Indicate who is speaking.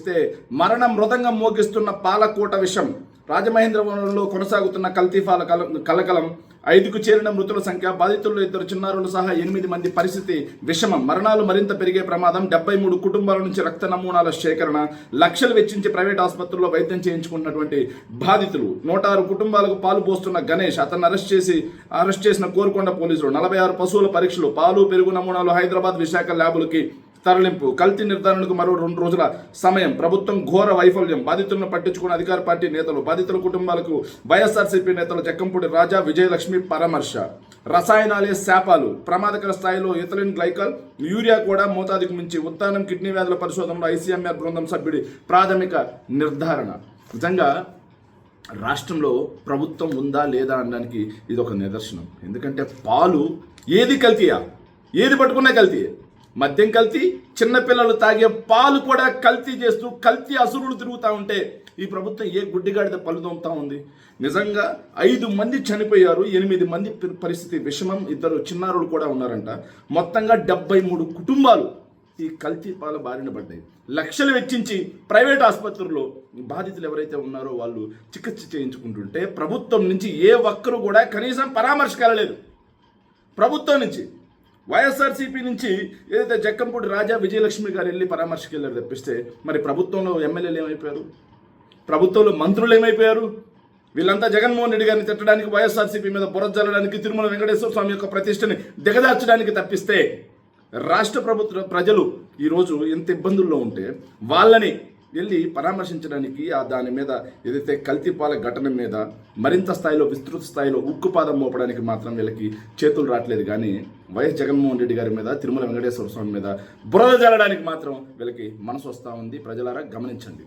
Speaker 1: తెప్పిస్తే మరణ మృదంగం మోగిస్తున్న పాలకూట విషం. రాజమహేంద్రవరంలో కొనసాగుతున్న కల్తీఫాల కలకలం. 5కు చేరిన మృతుల సంఖ్య, బాధితుల్లో 2 చిన్నారులు సహా 8 మంది పరిస్థితి విషమం. మరణాలు మరింత పెరిగే ప్రమాదం. 73 కుటుంబాల నుంచి రక్త నమూనాల సేకరణ. లక్షలు వెచ్చించి ప్రైవేట్ ఆసుపత్రుల్లో వైద్యం చేయించుకున్నటువంటి బాధితులు. 106 కుటుంబాలకు పాలు పోస్తున్న గణేష్. అతన్ని అరెస్ట్ చేసిన కోరుకొండ పోలీసులు. 46 పశువుల పరీక్షలు, పాలు పెరుగు నమూనాలు హైదరాబాద్ విశాఖ ల్యాబులకి తరలింపు. కల్తీ నిర్ధారణకు మరో 2 రోజుల సమయం. ప్రభుత్వం ఘోర వైఫల్యం. బాధితులను పట్టించుకున్న అధికార పార్టీ నేతలు. బాధితుల కుటుంబాలకు వైఎస్ఆర్సీపీ నేతలు జక్కంపూడి రాజా, విజయలక్ష్మి పరామర్శ. రసాయనాలే శాపాలు. ప్రమాదకర స్థాయిలో ఇథిలిన్ గ్లైకాల్, యూరియా కూడా మోతాదుకు మించి. ఉత్తానం కిడ్నీ వ్యాధుల పరిశోధనలో ఐసీఎంఆర్ బృందం సభ్యుడి ప్రాథమిక నిర్ధారణ. నిజంగా రాష్ట్రంలో ప్రభుత్వం ఉందా లేదా అనడానికి ఇది ఒక నిదర్శనం. ఎందుకంటే పాలు ఏది కల్తీయా? ఏది పట్టుకున్నా కల్తీయే. మద్యం కల్తీ, చిన్నపిల్లలు తాగే పాలు కూడా కల్తీ చేస్తూ కల్తీ అసురులు తిరుగుతూ ఉంటే ఈ ప్రభుత్వం ఏ గుడ్డిగాడిద పళ్ళు తోముతా ఉంది? నిజంగా 5 మంది చనిపోయారు, 8 మంది పరిస్థితి విషమం, 2 చిన్నారులు కూడా ఉన్నారంట. మొత్తంగా 73 కుటుంబాలు ఈ కల్తీ పాల బారిన పడ్డాయి. లక్షలు వెచ్చించి ప్రైవేట్ ఆసుపత్రుల్లో బాధితులు ఎవరైతే ఉన్నారో వాళ్ళు చికిత్స చేయించుకుంటుంటే ప్రభుత్వం నుంచి ఏ ఒక్కరు కూడా కనీసం పరామర్శకు వెళ్ళలేదు. ప్రభుత్వం నుంచి, వైఎస్ఆర్సీపీ నుంచి ఏదైతే జక్కంపూడి రాజా, విజయలక్ష్మి గారు వెళ్ళి పరామర్శకు వెళ్ళారు తప్పిస్తే మరి ప్రభుత్వంలో ఎమ్మెల్యేలు ఏమైపోయారు? ప్రభుత్వంలో మంత్రులు ఏమైపోయారు? వీళ్ళంతా జగన్మోహన్ రెడ్డి గారిని తిట్టడానికి, వైఎస్ఆర్సీపీ మీద బురద జల్లడానికి, తిరుమల వెంకటేశ్వర స్వామి యొక్క ప్రతిష్టని దిగదార్చడానికి తప్పిస్తే రాష్ట్ర ప్రభుత్వ ప్రజలు ఈరోజు ఎంత ఇబ్బందుల్లో ఉంటే వాళ్ళని వెళ్ళి పరామర్శించడానికి, దాని మీద ఏదైతే కల్తీపాల ఘటన మీద మరింత స్థాయిలో, విస్తృత స్థాయిలో ఉక్కుపాదం మోపడానికి మాత్రం వీళ్ళకి చేతులు రావట్లేదు. కానీ వైఎస్ జగన్మోహన్ రెడ్డి గారి మీద, తిరుమల వెంకటేశ్వర స్వామి మీద బురద జల్లడానికి మాత్రం వీళ్ళకి మనసు వస్తూ ఉంది. ప్రజలారా గమనించండి.